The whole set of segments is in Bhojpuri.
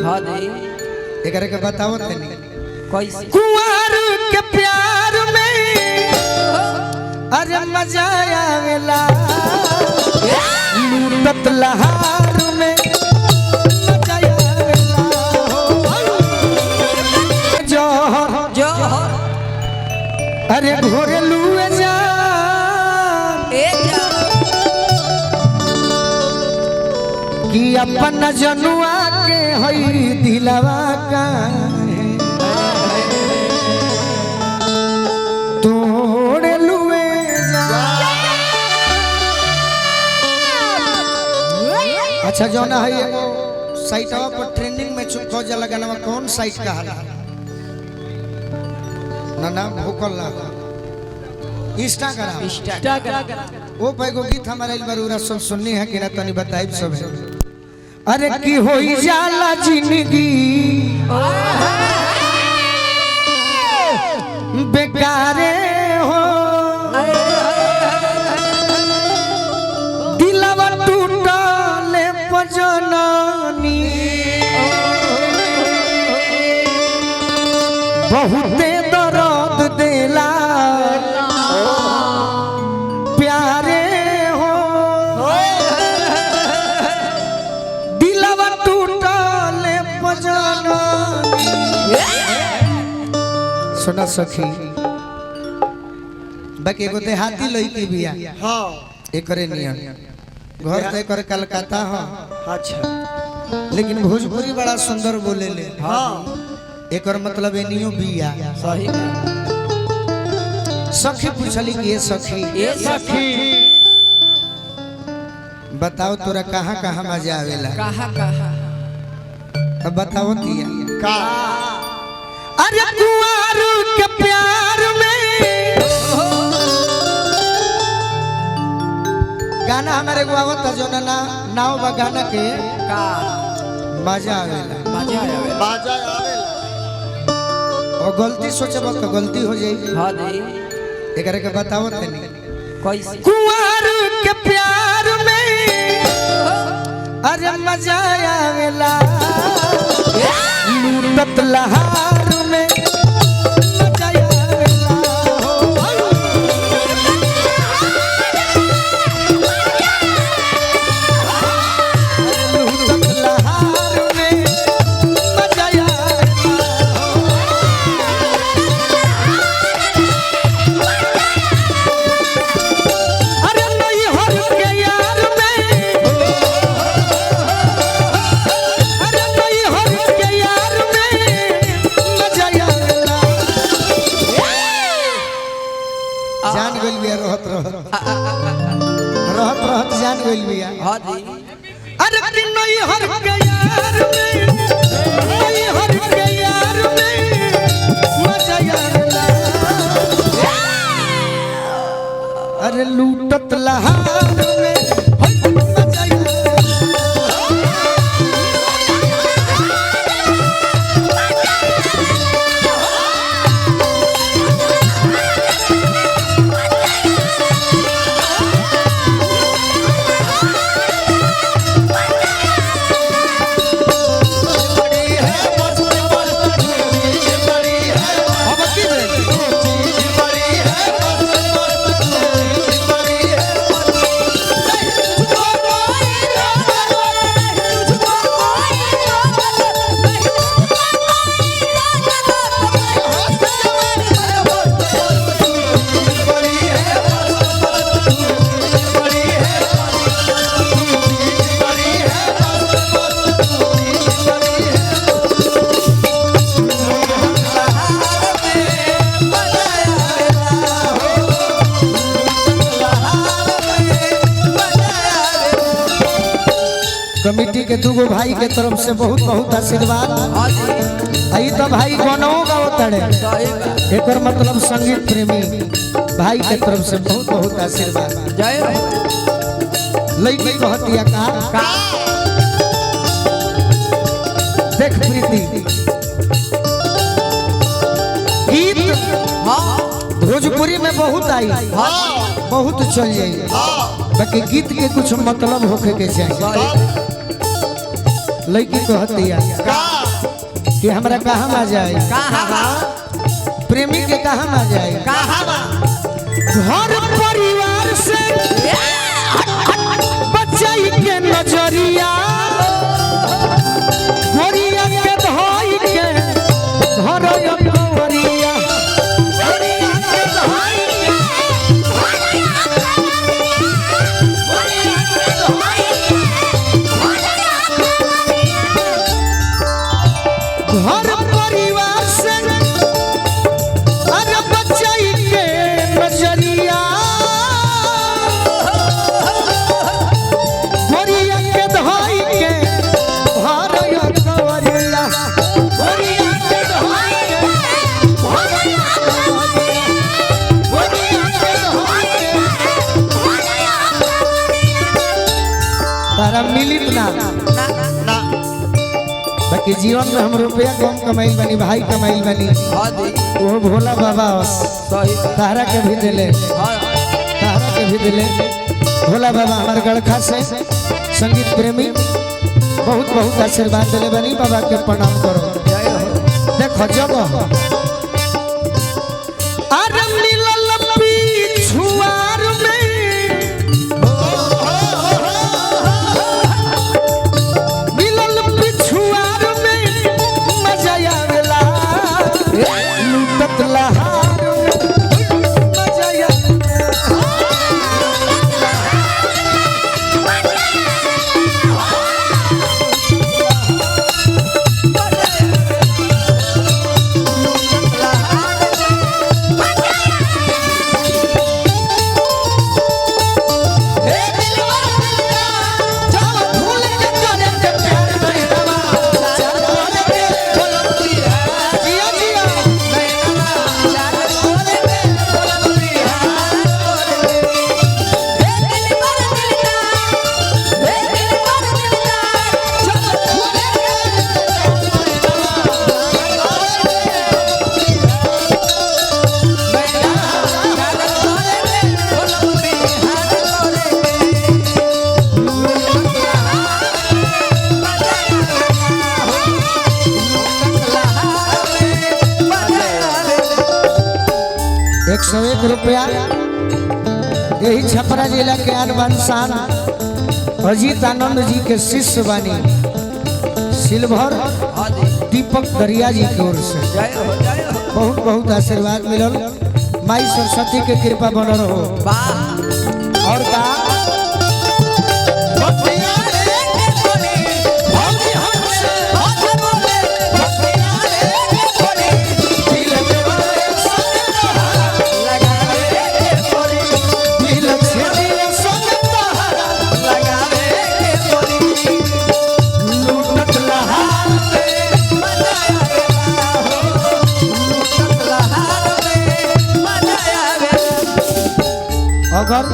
हां दे एकरे के बताओ तनी कैसे कुंवर के प्यार में अरे मजा आवेला लूटत लहार में मजा आवेला जो अरे घोरे लुए जा कि अपन जनुआ के हई दिलवा का तोड़े लुए जा। अच्छा जो ना है एगो साइटवा पर ट्रेंडिंग में चुप जा लगाना कौन साइट का हाल ना भूकल ना इंस्टाग्राम वो पैगो गीत हमारा एक बार उरा सब सुननी है कि ना तनी बताइब सब है। अरे की होई जाला जिंदगी बेकारे हो दिलवा टूटले पजननी बहुते दर्द देला प्यारे हो दिलवा टूटले पजननी। सुना सखी बाकी एगो देहाती लड़की बिया हां एकरे नियन घर ते कर कलकत्ता हां अच्छा लेकिन भोजपुरी बड़ा सुंदर बोले ले हां एकर मतलब एनियो बिया सही सखी पूछली कि ये सखी बताओ तोरा कहाँ कहाँ मजा आवेला कहां कहां अब बताओ तिया का अरे कुंवर के प्यार में गाना हमारे गुआवत जो ना नाव बा गाना के का मजा आवेला मजा आवेला बाजा आवेला और गलती सोचब तो गलती हो जाई हां दे एकरे के बताओ तनी कैसे कुंवर के प्यार में अरे मजा आवेला लूटत लहार में मजा आवेला लूटत लहार में मजा आवेला अरे नहीं हर के यार में अरे नहीं हर के यार में मजा आवेला जान गइल बिया रहत जान गइल बिया हां दे अरे कि नहीं हर के यार में नहीं हर के यार में मजा आवेला अरे लूटत लहार में होय मजा आवेला अब की भेल कमिटी के दूगो भाई के तरफ से बहुत बहुत आशीर्वाद। आई तो भाई गानों गावतड़े एकर मतलब संगीत प्रेमी भाई के तरफ से बहुत बहुत आशीर्वाद। जय लड़की कहतिया का देख प्रीति गीत भोजपुरी में बहुत आई बहुत चल जाई बाकी गीत के कुछ मतलब होके के चाहिए। लड़की कहतिया कि हमरा कहाँ आ जाए प्रेमी के कहाँ आ जाए घर परिवार से बचाई के नजरिया गोरिया के धोई के घर कंवरिया घर परिवार से अरे बचाई के नजरिया गोरिया के धोई के भरया कंवरिया गोरिया के धोई के भरया कंवरिया गोरिया के धोई के भरया तारा मिलित ना बाकी जीवन में हम रुपया कम कमाई बनी भाई कमाई बनी वो भोला बाबा तारा के भी दिले भोला बाबा हमारे गड़खा से संगीत प्रेमी बहुत बहुत आशीर्वाद दिले बनी बाबा के प्रणाम करो देखो जब अरे मिलल पिछुआर में मिलल पिछुआर में मजा आवेला लूटत लहार में मजा रुपया यही छपरा जिला के आनबान शान अजीत आनंद जी के शिष्य बानी सिल्वर दीपक दरिया जी की ओर से बहुत बहुत आशीर्वाद मिलल माई सरस्वती के कृपा बन रहो और का अगर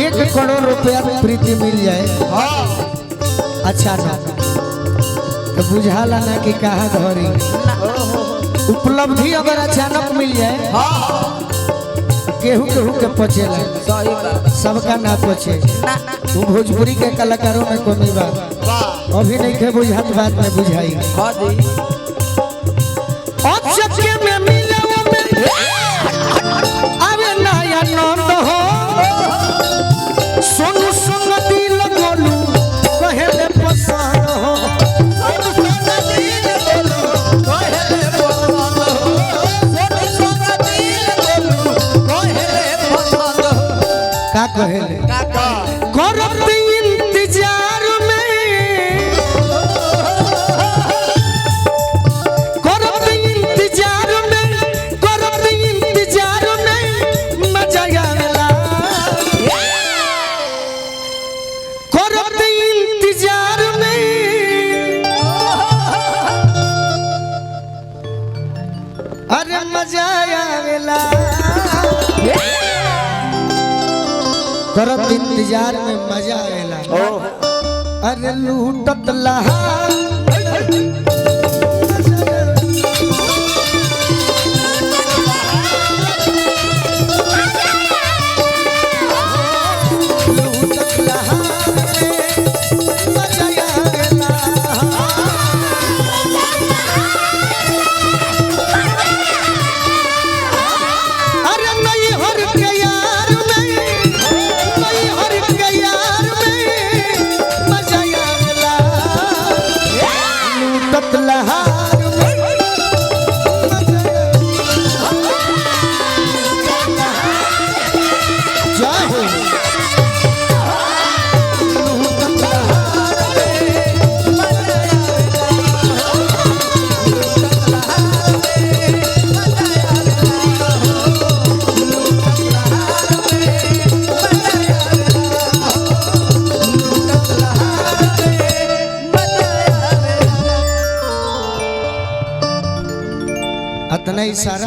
1 करोड़ रुपया प्रीति मिल जाए अच्छा ना तो बुझाला ना कि कहाँ धरी उपलब्धि अगर अचानक मिल जाए केहू केहू के पचेला सबका ना पचे वो भोजपुरी के कलाकारों में कमी बा अभी नहीं के बुझात बात में बुझाई नंद हो सोनू संग दिल गोलू कहेले पसंद हो सोनू संग दिल गोलू कहेले पसंद हो सोनू संग दिल गोलू कहेले पसंद हो का कहेले करत इंतजार में करत इंतजार में मजा आवेला करत इंतजार में अरे मजा आवेला करत इंतजार में मजा आवेला अरे लूटत लहार लूटत लहार लूटत लहार में जय हो लूटत लहार अतना ही सारा